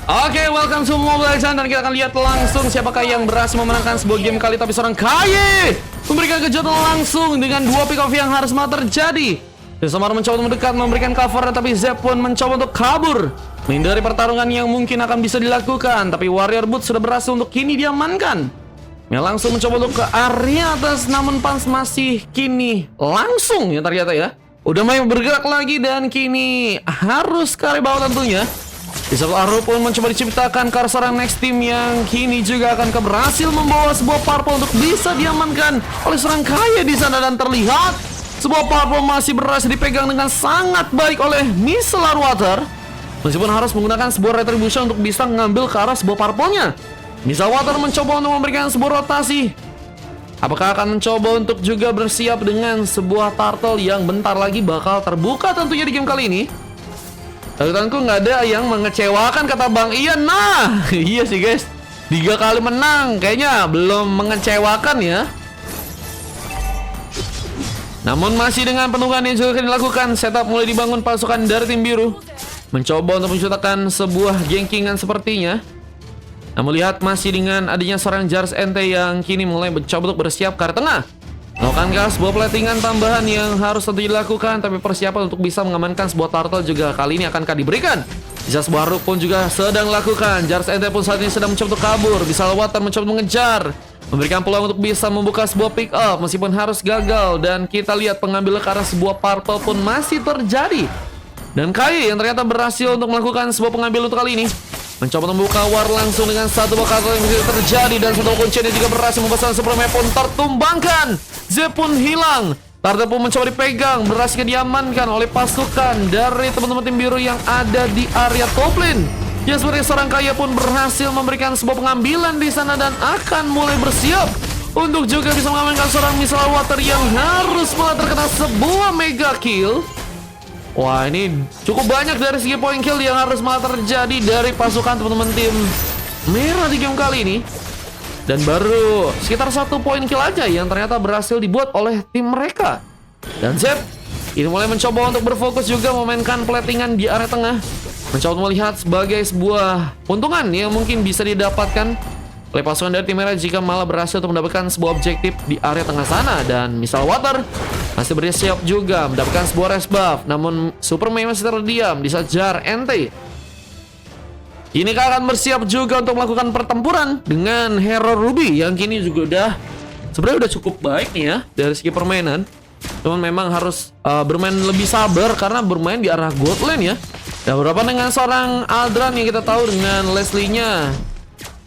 Oke, welcome to Mobile Legends dan kita akan lihat langsung siapakah yang berhasil memenangkan sebuah game kali. Tapi seorang Kaye memberikan kejutan langsung dengan dua pick off yang harus terjadi. Sesama mencoba untuk mendekat memberikan cover, tapi Zep pun mencoba untuk kabur menghindari pertarungan yang mungkin akan bisa dilakukan. Tapi Warrior Boot sudah berhasil untuk kini diamankan. Langsung mencoba untuk ke area atas, namun Pans masih kini langsung ya ternyata ya. Udah mulai bergerak lagi dan kini harus ke area bawah tentunya. Di sebelah Aru pun mencoba diciptakan ke seorang next team yang kini juga akan berhasil membawa sebuah purple untuk bisa diamankan oleh seorang Kaye di sana, dan terlihat sebuah purple masih berhasil dipegang dengan sangat baik oleh Micellar Water. Meskipun harus menggunakan sebuah retribution untuk bisa mengambil ke arah sebuah purple-nya. Micellar Water mencoba untuk memberikan sebuah rotasi. Apakah akan mencoba untuk juga bersiap dengan sebuah turtle yang bentar lagi bakal terbuka tentunya di game kali ini. Tentu nggak ada yang mengecewakan kata Bang Ian. Nah, iya sih guys, 3 kali menang kayaknya belum mengecewakan ya. Namun masih dengan penunggangan yang juga akan dilakukan. Setup mulai dibangun pasukan dari tim biru, mencoba untuk menciptakan sebuah gengkingan sepertinya. Namun lihat masih dengan adanya seorang Jars NT yang kini mulai mencoba untuk bersiap ke arah tengah. Melakukan sebuah platingan tambahan yang harus tentu dilakukan, tapi persiapan untuk bisa mengamankan sebuah turtle juga kali ini akan diberikan. Bisa sebuah Rook pun juga sedang dilakukan. Jars NT pun saat ini sedang mencoba untuk kabur. Bisa Water mencoba mengejar, memberikan peluang untuk bisa membuka sebuah pick up meskipun harus gagal. Dan kita lihat pengambilan ke arah sebuah purple pun masih terjadi. Dan Kaye yang ternyata berhasil untuk melakukan sebuah pengambilan untuk kali ini, mencoba membuka war langsung dengan satu buah kartu yang bisa terjadi. Dan satu kuncinya juga berhasil membesarkan Superman pun tertumbangkan. Zep pun hilang. Turtle pun mencoba dipegang, berhasil diamankan oleh pasukan dari teman-teman tim biru yang ada di area top lane. Ya, seperti seorang Kaye pun berhasil memberikan sebuah pengambilan di sana dan akan mulai bersiap untuk juga bisa mengamankan seorang Micellar Water yang harus malah terkena sebuah mega kill. Wah, ini cukup banyak dari segi point kill yang harus malah terjadi dari pasukan teman-teman tim merah di game kali ini. Dan baru sekitar 1 point kill aja yang ternyata berhasil dibuat oleh tim mereka. Dan Zep ini mulai mencoba untuk berfokus juga memainkan platingan di area tengah, mencoba melihat sebagai sebuah keuntungan yang mungkin bisa didapatkan oleh pasukan dari tim merah jika malah berhasil untuk mendapatkan sebuah objektif di area tengah sana. Dan Micellar Water masih bersiap juga mendapatkan sebuah res buff, namun Superman masih terdiam di saat Jar NT ini akan bersiap juga untuk melakukan pertempuran dengan hero Ruby yang kini juga udah sebenarnya udah cukup baik nih ya dari segi permainan. Cuman memang harus bermain lebih sabar karena bermain di arah gold lane ya. Dan beberapa dengan seorang Aldran yang kita tahu dengan Leslie-nya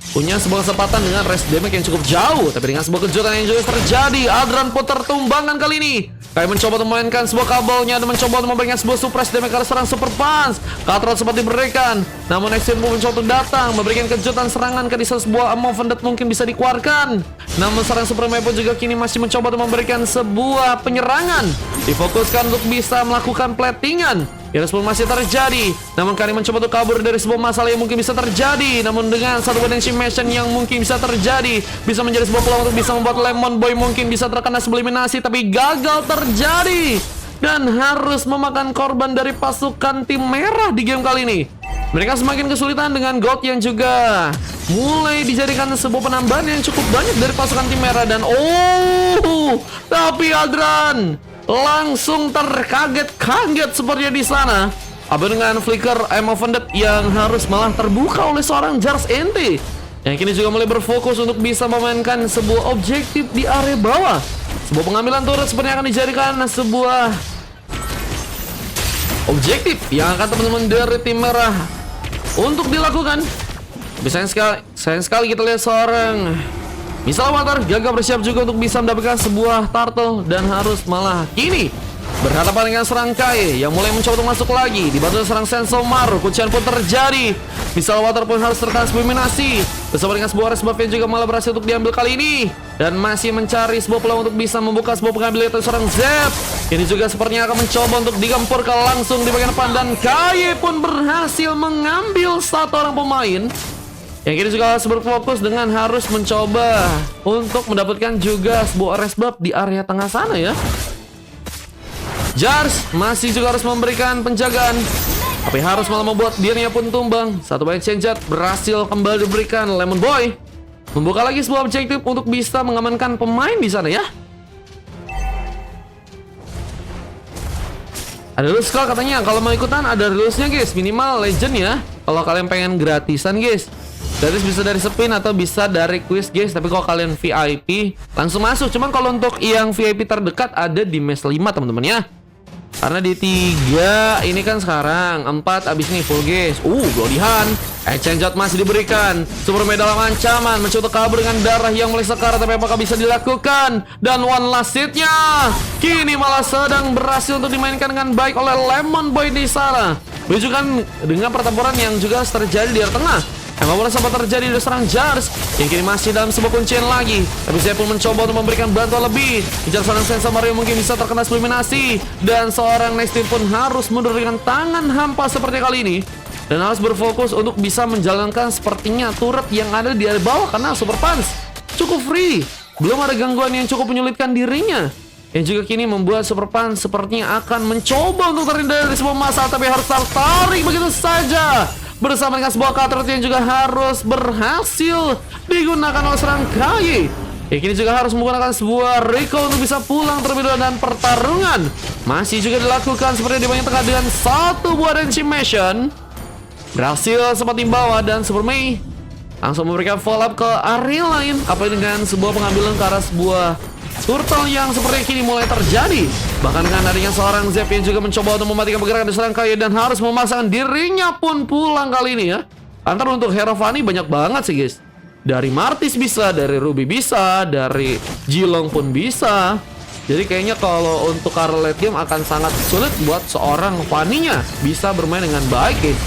punya sebuah kesempatan dengan rest damage yang cukup jauh. Tapi dengan sebuah kejutan yang juga terjadi, Aldran pun tertumbangkan kali ini. Kayak mencoba untuk memainkan sebuah kabelnya dan mencoba untuk memberikan sebuah suppress damage karena serang Super Punch. Katron sempat diberikan, namun Extreme pun mencoba untuk datang, memberikan kejutan serangan ke sebuah Amon mungkin bisa dikeluarkan. Namun serang Superman pun juga kini masih mencoba untuk memberikan sebuah penyerangan. Difokuskan untuk bisa melakukan platingan. Yang pun masih terjadi, namun kali mencoba untuk kabur dari sebuah masalah yang mungkin bisa terjadi. Namun dengan satu potensi mission yang mungkin bisa terjadi, bisa menjadi sebuah peluang untuk bisa membuat Lemon Boy mungkin bisa terkena subliminasi, tapi gagal terjadi dan harus memakan korban dari pasukan tim merah di game kali ini. Mereka semakin kesulitan dengan gold yang juga mulai dijadikan sebuah penambahan yang cukup banyak dari pasukan tim merah. Dan tapi Aldran langsung terkaget-kaget sepertinya di sana. Apa dengan flicker Am of Undead yang harus malah terbuka oleh seorang Jars NT yang kini juga mulai berfokus untuk bisa memainkan sebuah objektif di area bawah. Sebuah pengambilan turret sepertinya akan dijadikan sebuah objektif yang akan teman-teman dari tim merah untuk dilakukan. Tapi sayang sekali kita lihat seorang Micellar Water gagal bersiap juga untuk bisa mendapatkan sebuah turtle dan harus malah kini berhadapan dengan serang Kaye yang mulai mencoba untuk masuk lagi. Dibantu serang Sensomar, kuncian pun terjadi. Micellar Water pun harus terkena subliminasi bersama dengan sebuah res buff yang juga malah berhasil untuk diambil kali ini. Dan masih mencari sebuah peluang untuk bisa membuka sebuah pengambilan dari seorang Zep. Ini juga sepertinya akan mencoba untuk digempurkan langsung di bagian depan. Dan Kaye pun berhasil mengambil satu orang pemain yang kini juga harus berfokus dengan harus mencoba untuk mendapatkan juga sebuah res buff di area tengah sana ya. Jars masih juga harus memberikan penjagaan. tapi harus malah membuat dirinya pun tumbang. Satu banyak cenjat berhasil kembali diberikan Lemon Boy. Membuka lagi sebuah objektif untuk bisa mengamankan pemain di sana ya. Ada rules katanya, kalau mau ikutan ada rulesnya guys, minimal legend ya. Kalau kalian pengen gratisan guys, gratis bisa dari spin atau bisa dari quiz guys. Tapi kalau kalian VIP langsung masuk. Cuman kalau untuk yang VIP terdekat ada di match 5 teman-teman ya. Karena di 3 ini kan sekarang 4 abis ini full guys. Bloody Hand. Exchange out masih diberikan. Superman dalam ancaman mencoba kabur dengan darah yang mulai sekarat. Tapi apakah bisa dilakukan? Dan one last hit-nya kini malah sedang berhasil untuk dimainkan dengan baik oleh Lemon Boy di sana. Menunjukkan dengan pertempuran yang juga terjadi di area tengah. Bola sempat terjadi di serang Jars yang kini masih dalam sebuah kuncian lagi. Tapi saya pun mencoba untuk memberikan bantuan lebih. Kejar seorang Sensa Mario mungkin bisa terkena eliminasi. Dan seorang Next Team pun harus mundur dengan tangan hampa seperti kali ini. Dan harus berfokus untuk bisa menjalankan sepertinya turret yang ada di area bawah. Karena Super Punch cukup free. Belum ada gangguan yang cukup menyulitkan dirinya. Yang juga kini membuat Super Punch sepertinya akan mencoba untuk terhindar dari sebuah masalah. Tapi harus tertarik begitu saja. Bersama dengan sebuah cutter yang juga harus berhasil digunakan oleh serang Kai. Kini juga harus menggunakan sebuah recall untuk bisa pulang terlebih dahulu. Dan pertarungan masih juga dilakukan seperti di bagian tengah dengan satu buah decimation. Berhasil sempat dibawa dan Super Mei langsung memberikan follow up ke area lain. Apa dengan sebuah pengambilan ke arah sebuah turtle yang seperti kini mulai terjadi. Bahkan dengan adanya seorang Zep yang juga mencoba untuk mematikan pergerakan di serang Kaya dan harus memasang dirinya pun pulang kali ini ya. Antar untuk Hero Fanny banyak banget sih guys. Dari Martis bisa, dari Ruby bisa, dari Jilong pun bisa. Jadi kayaknya kalau untuk arah late game akan sangat sulit buat seorang Fanny-nya bisa bermain dengan baik guys.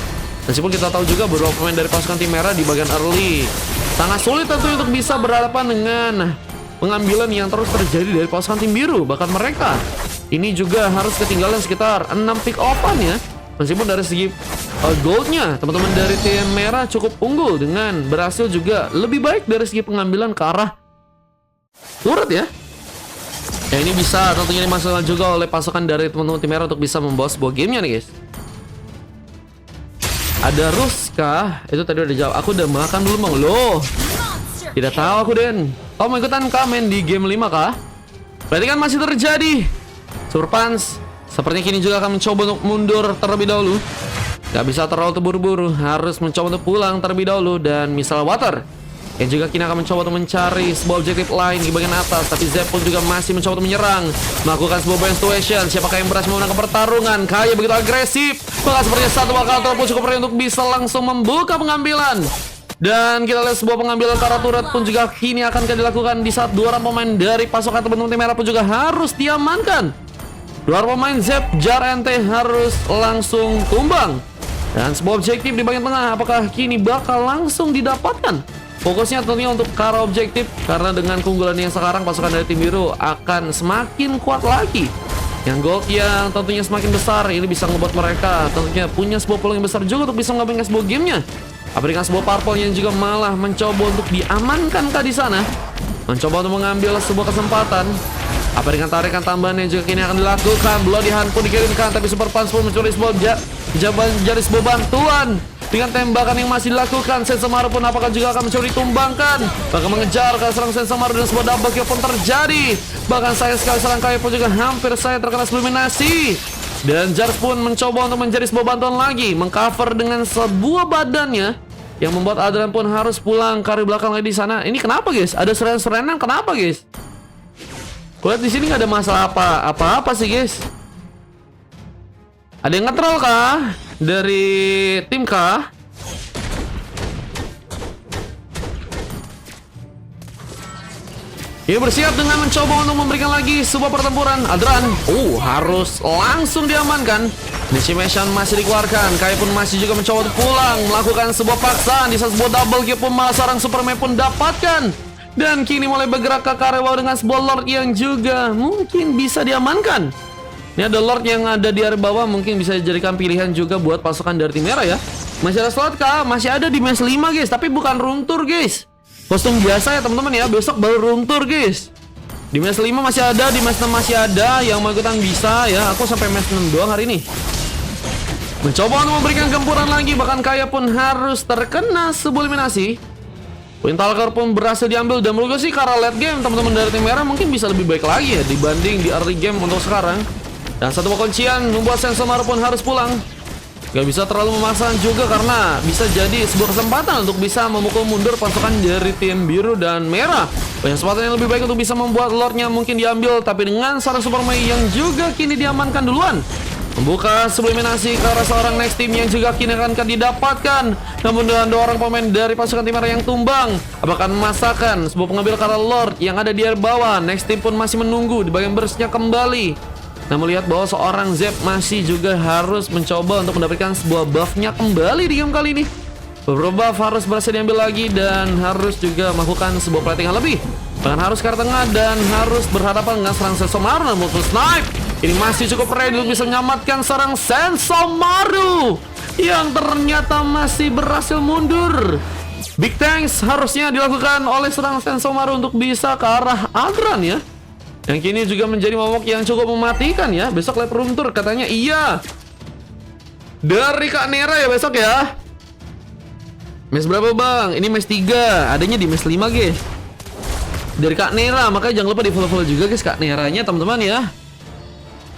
Meskipun kita tahu juga beberapa pemain dari pasukan tim merah di bagian early sangat sulit tentunya untuk bisa berhadapan dengan pengambilan yang terus terjadi dari pasukan tim biru. Bahkan mereka ini juga harus ketinggalan sekitar 6 pick off-an ya. Meskipun dari segi goldnya teman-teman dari tim merah cukup unggul dengan berhasil juga lebih baik dari segi pengambilan ke arah turret ya. Ya ini bisa tentunya dimasukkan juga oleh pasukan dari teman-teman tim merah untuk bisa membawa sebuah gamenya nih guys. Ada rules kah? Itu tadi udah jawab. Aku udah makan dulu bang. Loh, tidak tahu aku Den. Kau mau ikutan kamen di game 5 kah? Berarti kan masih terjadi. Super Punch sepertinya kini juga akan mencoba untuk mundur terlebih dahulu. Gak bisa terlalu terburu-buru. Harus mencoba untuk pulang terlebih dahulu. Dan misal Water yang juga kini akan mencoba untuk mencari sebuah objektif lain di bagian atas. Tapi Zep pun juga masih mencoba untuk menyerang, melakukan sebuah balance situation. Siapakah yang berhasil memenangkan pertarungan? Kaya begitu agresif. Bahkan sepertinya satu bakal terpun cukup perih untuk bisa langsung membuka pengambilan. Dan kita lihat sebuah pengambilan ke arah turret pun juga kini akan dilakukan di saat dua orang pemain dari pasukan teman-teman tim merah pun juga harus diamankan. Dua orang pemain Zep, Jar, NT harus langsung tumbang. Dan sebuah objektif di bagian tengah apakah kini bakal langsung didapatkan? Fokusnya tentunya untuk ke arah objektif. Karena dengan keunggulan yang sekarang pasukan dari tim biru akan semakin kuat lagi. Yang gold yang tentunya semakin besar ini bisa membuat mereka tentunya punya sebuah peluang yang besar juga untuk bisa mengambil sebuah gamenya. Apa dengan sebuah purple yang juga malah mencoba untuk diamankan kah di sana? Mencoba untuk mengambil sebuah kesempatan. Apa dengan tarikan tambahan yang juga kini akan dilakukan? Bloody Hand pun dikirimkan, tapi Super Punch pun mencuri sebuah jadi sebuah bantuan. Dengan tembakan yang masih dilakukan, Sensamaru pun apakah juga akan mencuri tumbangkan? Bahkan mengejar ke serang Sensamaru dan sebuah double kill pun terjadi. Bahkan sayang sekali serang Kaya pun juga hampir saya terkena eliminasi. Dan Jars pun mencoba untuk menjadi sebuah bantuan lagi, mengcover dengan sebuah badannya yang membuat Adrian pun harus pulang ke belakang lagi di sana. Ini kenapa guys? Ada serangan-serangan kenapa guys? Kulihat di sini nggak ada masalah apa-apa sih guys. Ada yang nge-troll kah? Dari tim kah? Ia bersiap dengan mencoba untuk memberikan lagi sebuah pertempuran. Adran, harus langsung diamankan. Decimation masih dikeluarkan. Kai pun masih juga mencoba untuk pulang, melakukan sebuah paksaan. Di saat sebuah double kill pun malah seorang Superman pun dapatkan. Dan kini mulai bergerak ke Karewa dengan sebuah Lord yang juga mungkin bisa diamankan. Ini ada Lord yang ada di area bawah, mungkin bisa dijadikan pilihan juga buat pasukan dari tim merah ya. Masih ada slot kah? Masih ada di match 5 guys, tapi bukan room tour guys. Kostum biasa ya teman-teman ya, besok baru room tour guys. Di match 5 masih ada, di match 6 masih ada. Yang mau ikutan bisa ya, aku sampai match 6 doang hari ini. Mencoba untuk memberikan gempuran lagi, bahkan Kaya pun harus terkena sebuah eliminasi. Poin Talkar pun berhasil diambil, dan menurut gue sih karena late game teman-teman dari tim merah mungkin bisa lebih baik lagi ya dibanding di early game untuk sekarang. Dan satu kuncian membuat Sensomaru pun harus pulang. Gak bisa terlalu memaksakan juga karena bisa jadi sebuah kesempatan untuk bisa memukul mundur pasukan dari tim biru dan merah. Banyak kesempatan yang lebih baik untuk bisa membuat Lordnya mungkin diambil, tapi dengan seorang Super Mei yang juga kini diamankan duluan, membuka eliminasi ke arah seorang next team yang juga kini akan didapatkan. Namun dengan 2 orang pemain dari pasukan tim merah yang tumbang, apakah memasakan sebuah pengambil ke arah Lord yang ada di bawah. Next team pun masih menunggu di bagian burstnya kembali. Namun lihat bahwa seorang Zep masih juga harus mencoba untuk mendapatkan sebuah buffnya kembali di game kali ini. Beberapa buff harus berhasil diambil lagi dan harus juga melakukan sebuah plating lebih. Bahkan harus ke arah tengah dan harus berhadapan dengan serang Sensomaru. Namun snipe ini masih cukup ready untuk bisa menyelamatkan serang Sensomaru yang ternyata masih berhasil mundur. Big thanks harusnya dilakukan oleh serang Sensomaru untuk bisa ke arah Adran ya, yang kini juga menjadi momok yang cukup mematikan ya. Besok lab room tour katanya iya dari Kak Nera ya besok ya. Match berapa bang? Ini match 3, adanya di match 5 guys, dari Kak Nera. Makanya jangan lupa di follow juga guys Kak Neranya teman-teman ya.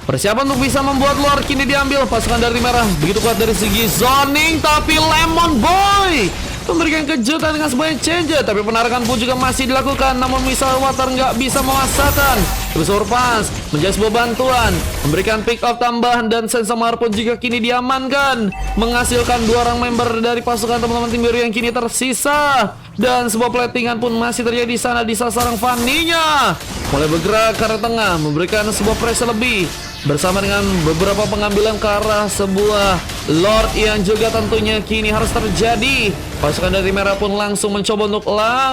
Persiapan untuk bisa membuat Lord kini diambil pasukan dari merah. Begitu kuat dari segi zoning, tapi Lemon Boy memberikan kejutan dengan sebuah change, tapi penarikan pun juga masih dilakukan. Namun Missile Water nggak bisa memaksakan. Surpass menjadi sebuah bantuan, memberikan pick up tambahan, dan Sensomaru pun juga kini diamankan, menghasilkan 2 orang member dari pasukan teman-teman tim biru yang kini tersisa. Dan sebuah platingan pun masih terjadi di sana di sarang Fanny-nya. Mulai bergerak ke arah tengah, memberikan sebuah pressure lebih bersama dengan beberapa pengambilan ke arah sebuah Lord yang juga tentunya kini harus terjadi. Pasukan dari merah pun langsung mencoba untuk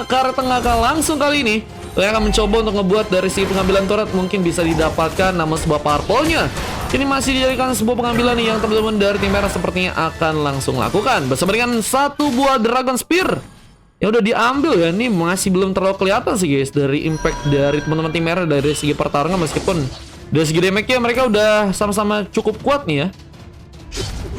ke arah tengah langsung kali ini. Yang akan mencoba untuk ngebuat dari si pengambilan turret mungkin bisa didapatkan, namun sebuah purple-nya ini masih dijadikan sebuah pengambilan yang teman-teman dari tim merah sepertinya akan langsung lakukan bersama dengan 1 buah Dragon Spear yang udah diambil ya. Ini masih belum terlalu kelihatan sih guys dari impact dari teman-teman tim merah dari segi pertarungan, meskipun dari segi damage-nya mereka udah sama-sama cukup kuat nih ya.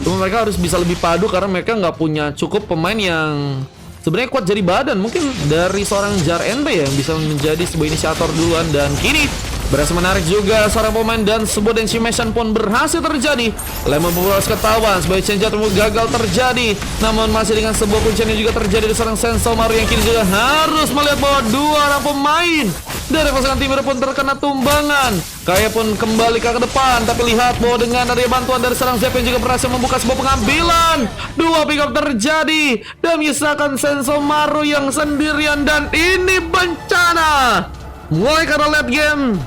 Cuma mereka harus bisa lebih padu karena mereka nggak punya cukup pemain yang sebenarnya kuat jadi badan. Mungkin dari seorang Jar NB yang bisa menjadi sebuah inisiator duluan, dan kini berhasil menarik juga seorang pemain dan sebuah decimation pun berhasil terjadi. Lemon berhasil ketahuan sebagai change pun gagal terjadi. Namun masih dengan sebuah kuncian yang juga terjadi di seorang Sensomaru yang kini juga harus melihat bahwa 2 orang pemain dari pasangan tim pun terkena tumbangan. Kaya pun kembali ke depan, tapi lihat bahwa dengan adanya bantuan dari serang Zep yang juga berhasil membuka sebuah pengambilan. 2 pick up terjadi dan menyisakan Sensomaru yang sendirian, dan ini bencana. Mulai karena late game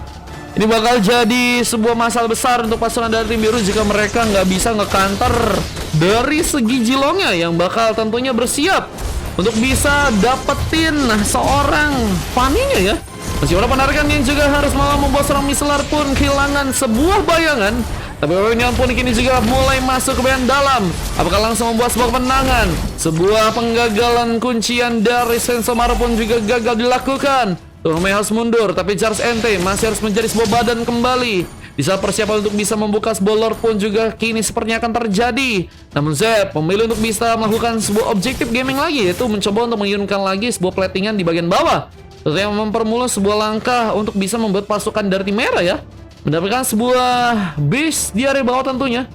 ini bakal jadi sebuah masalah besar untuk pasukan dari tim biru jika mereka nggak bisa nge-counter dari segi Jilongnya yang bakal tentunya bersiap untuk bisa dapetin seorang Fanny-nya ya. Meskipun penarikan yang juga harus malah membuat seorang Miselar pun kehilangan sebuah bayangan, tapi poinnya pun kini juga mulai masuk ke bagian dalam. Apakah langsung membuat sebuah kemenangan? Sebuah penggagalan kuncian dari Sensomaru pun juga gagal dilakukan. Tuhme harus mundur, tapi Charles NT masih harus menjadi sebuah badan kembali. Di saat persiapan untuk bisa membuka sebuah Lord pun juga kini sepertinya akan terjadi. Namun Zep memilih untuk bisa melakukan sebuah objektif gaming lagi, yaitu mencoba untuk mengirimkan lagi sebuah platingan di bagian bawah, yang mempermulus sebuah langkah untuk bisa membuat pasukan dari tim merah ya mendapatkan sebuah base di area bawah tentunya.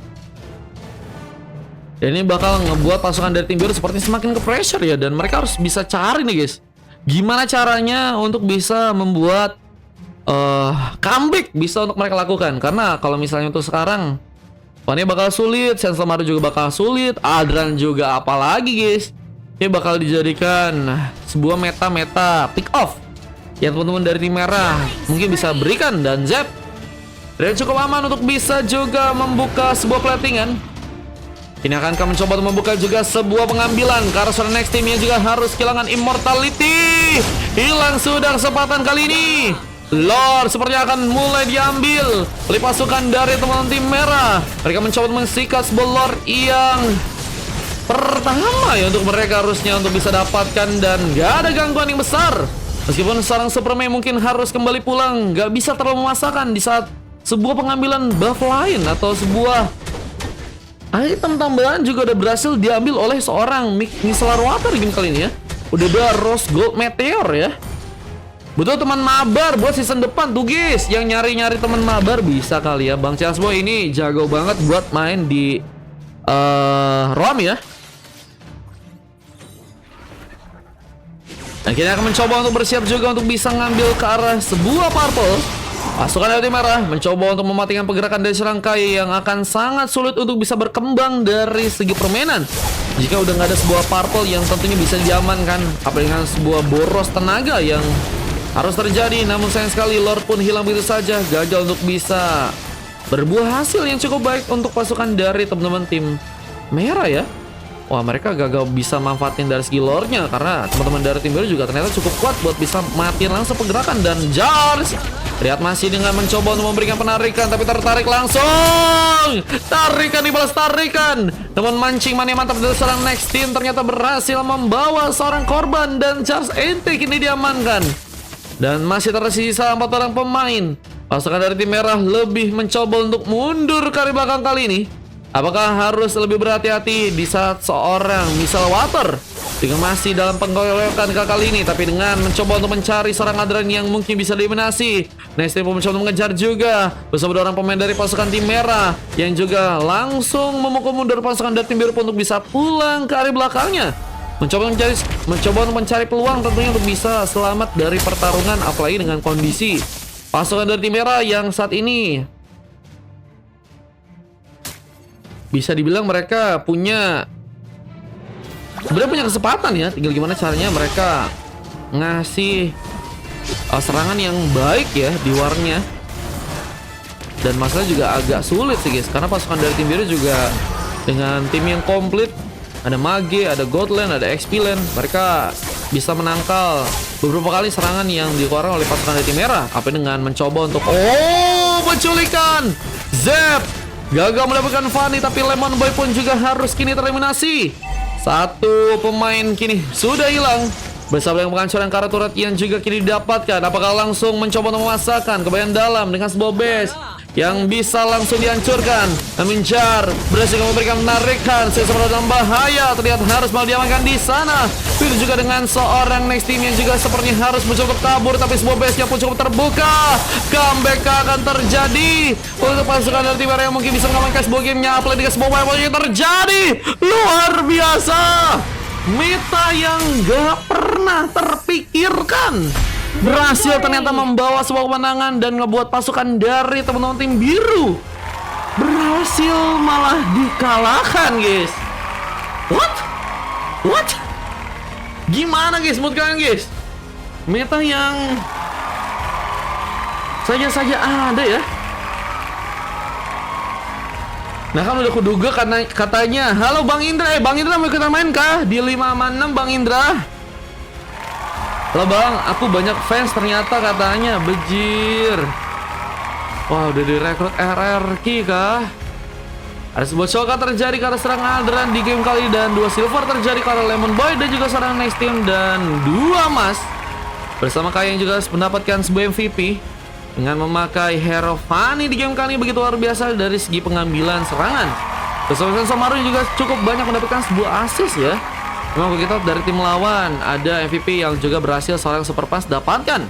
Dan ini bakal ngebuat pasukan dari tim biru seperti semakin ke pressure ya, dan mereka harus bisa cari nih guys, gimana caranya untuk bisa membuat comeback bisa untuk mereka lakukan. Karena kalau misalnya untuk sekarang Fanny bakal sulit, Sensomaru juga bakal sulit, Adran juga apalagi guys. Ini bakal dijadikan sebuah meta-meta pick off yang teman-teman dari tim merah mungkin bisa berikan, dan Zep dan cukup aman untuk bisa juga membuka sebuah platingan. Ini akan mencoba untuk membuka juga sebuah pengambilan karena seorang next team yang juga harus kehilangan immortality. Hilang sudah kesempatan kali ini. Lord sepertinya akan mulai diambil oleh pasukan dari teman-teman tim merah. Mereka mencoba mensikat sebuah Lord yang pertama ya untuk mereka harusnya untuk bisa dapatkan, dan gak ada gangguan yang besar. Meskipun seorang Superman mungkin harus kembali pulang, gak bisa terlalu memaksakan di saat sebuah pengambilan buff lain atau sebuah Item tambahan juga udah berhasil diambil oleh seorang Micellar Water di game kali ini ya. Udah ada Rose Gold Meteor ya. Betul teman mabar buat season depan tuh guys. Yang nyari-nyari teman mabar bisa kali ya. Bang Chasboy ini jago banget buat main di ROM ya. Nah, kita akan mencoba untuk bersiap juga untuk bisa ngambil ke arah sebuah purple. Pasukan dari tim merah mencoba untuk mematikan pergerakan dari serangkai yang akan sangat sulit untuk bisa berkembang dari segi permainan. Jika udah nggak ada sebuah purple yang tentunya bisa diamankan, apalagi dengan sebuah boros tenaga yang harus terjadi. Namun sayang sekali Lord pun hilang begitu saja, gagal untuk bisa berbuah hasil yang cukup baik untuk pasukan dari teman-teman tim merah ya. Wah, mereka gagal bisa manfaatin dari segi lore-nya karena teman-teman dari tim biru juga ternyata cukup kuat buat bisa matiin langsung pergerakan. Dan Jars lihat masih dengan mencoba untuk memberikan penarikan, tapi tertarik langsung. Tarikan dibalas tarikan. Namun mancing mania mantap dari seorang next team ternyata berhasil membawa seorang korban dan Jars Ente kini diamankan. Dan masih tersisa 4 orang pemain. Pasukan dari tim merah lebih mencoba untuk mundur ke arah belakang kali ini. Apakah harus lebih berhati-hati di saat seorang Micellar Water dengan masih dalam penggolokan kali ini, tapi dengan mencoba untuk mencari seorang Adran yang mungkin bisa dieliminasi. Next team mencoba untuk mengejar juga bersama 2 orang pemain dari pasukan tim merah yang juga langsung memukul mundur pasukan dari tim biru untuk bisa pulang ke area belakangnya. Mencoba untuk mencari peluang tentunya untuk bisa selamat dari pertarungan, apalagi dengan kondisi pasukan dari tim merah yang saat ini bisa dibilang mereka sebenarnya punya kesempatan ya, tinggal gimana caranya mereka ngasih serangan yang baik ya di warnya. Dan masalah juga agak sulit sih guys, karena pasukan dari tim biru juga dengan tim yang komplit, ada Mage, ada Godland, ada XP Land, mereka bisa menangkal beberapa kali serangan yang dikeluarkan oleh pasukan dari tim merah. Apa dengan mencoba untuk penculikan Zep gagal mendapatkan Fanny, tapi Lemon Boy pun juga harus kini tereliminasi. 1 pemain kini sudah hilang bersama dengan penghancuran karet turret yang juga kini didapatkan. Apakah langsung mencoba untuk memasakkan ke bagian dalam dengan sebuah base yang bisa langsung dihancurkan. Aminjar berhasil memberikan penarikan, sesuatu dalam bahaya, terlihat harus mau diamankan di sana. Itu juga dengan seorang next team yang juga sepertinya harus mencoba kabur, tapi sebuah base-nya pun cukup terbuka. Comeback akan terjadi untuk pasukan dari tim yang mungkin bisa mengamankan sebuah gamenya. Apalagi dengan sebuah wipe yang terjadi luar biasa. Meta yang gak pernah terpikirkan berhasil ternyata membawa sebuah kemenangan dan ngebuat pasukan dari teman-teman tim biru berhasil malah dikalahkan guys. What? Gimana guys menurut kalian guys? Meta yang saja ada ya. Nah kan udah kuduga karena katanya, halo Bang Indra, Bang Indra mau ikutan main kah? Di 5-6 Bang Indra. Halo Bang, aku banyak fans ternyata katanya, bejir. Wah udah direkrut RRQ kah? Ada sebuah shock terjadi karena serang Adran di game kali, dan 2 silver terjadi karena Lemon Boy dan juga serang next team, dan 2 emas bersama Kai yang juga mendapatkan sebuah MVP dengan memakai hero Fanny di game kali begitu luar biasa dari segi pengambilan serangan. Bersama Samaru juga cukup banyak mendapatkan sebuah assist ya. Memang kita dari tim lawan ada MVP yang juga berhasil seorang super pass dapatkan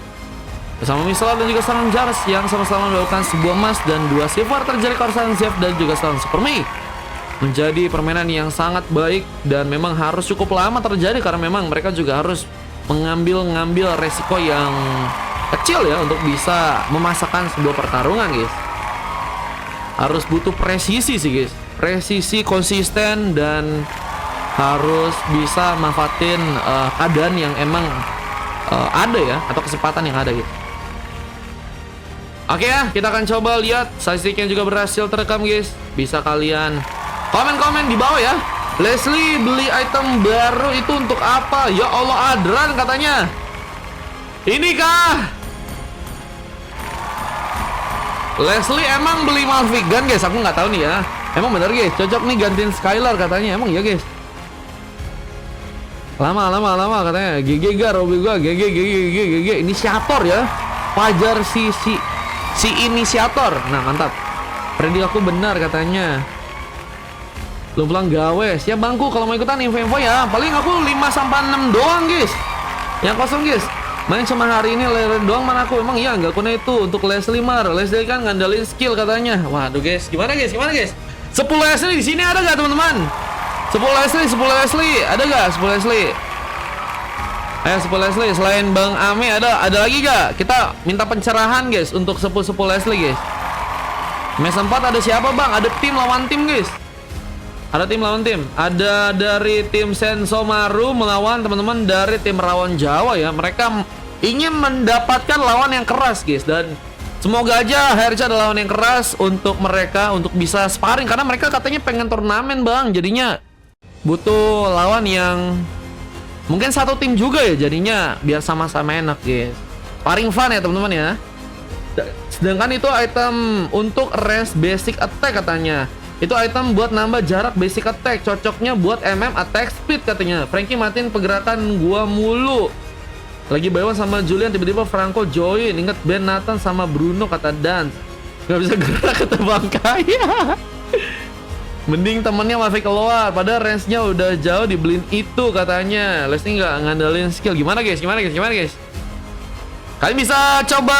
bersama Micellar dan juga seorang Jars yang sama-sama melakukan sebuah emas, dan 2 silver terjadi karena seorang Zef dan juga seorang Super Mei. Menjadi permainan yang sangat baik dan memang harus cukup lama terjadi karena memang mereka juga harus mengambil resiko yang kecil ya untuk bisa memasakkan sebuah pertarungan guys. Harus butuh presisi sih guys, presisi, konsisten, dan harus bisa manfaatin keadaan yang emang ada ya, atau kesempatan yang ada gitu. Oke ya, kita akan coba lihat statistiknya juga berhasil terekam guys. Bisa kalian komen-komen di bawah ya. Leslie beli item baru itu untuk apa? Ya Allah, Adran katanya. Ini kah? Leslie emang beli Malfigan guys? Aku nggak tahu nih ya. Emang bener guys, cocok nih gantiin Skylar katanya. Emang ya guys? Lama katanya. GG Robi gua, GG inisiator ya. Fajar si inisiator. Nah mantap, predik aku benar katanya. Belum pulang gawe. Siap bangku kalau mau ikutan info-info ya. Paling aku 5-6 doang guys. Yang kosong guys. Main cuma hari ini doang mana aku. Emang iya nggak kuna itu untuk Leslie Mar. Leslie kan ngandalin skill katanya. Waduh guys. Gimana guys? 10 Leslie di sini ada nggak teman-teman? 10 Leslie. Ada nggak 10 Leslie? Ayo 10 Leslie. Selain Bang Ame ada lagi gak? Kita minta pencerahan guys untuk 10 Leslie guys. Match 4 ada siapa bang? Ada tim lawan tim guys. Ada tim lawan tim. Ada dari tim Sensomaru melawan teman-teman dari tim Rawon Jawa ya. Mereka ingin mendapatkan lawan yang keras guys. Dan semoga aja HRC ada lawan yang keras untuk mereka untuk bisa sparring. Karena mereka katanya pengen turnamen bang. Jadinya butuh lawan yang mungkin satu tim juga ya. Jadinya biar sama-sama enak guys. Sparring fun ya teman-teman ya. Sedangkan itu item untuk range basic attack katanya. Itu item buat nambah jarak basic attack. Cocoknya buat MM attack speed katanya. Frankie matiin pergerakan gua mulu. Lagi Baywan sama Julian tiba-tiba Franco join. Ingat Ben Nathan sama Bruno kata Dan. Gak bisa gerak kata Bang Kaya. Mending temennya Mavi keluar. Padahal range-nya udah jauh dibeliin itu katanya. Leslie nggak ngandalin skill. Gimana guys? Kalian bisa coba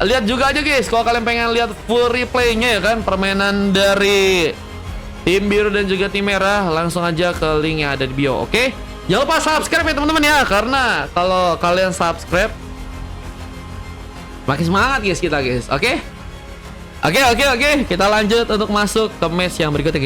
lihat juga aja guys. Kalau kalian pengen lihat full replaynya ya kan, permainan dari tim biru dan juga tim merah, langsung aja ke link yang ada di bio. Oke? Jangan lupa subscribe ya teman-teman ya. Karena kalau kalian subscribe makin semangat guys kita guys. Oke? Oke. Kita lanjut untuk masuk ke match yang berikutnya guys.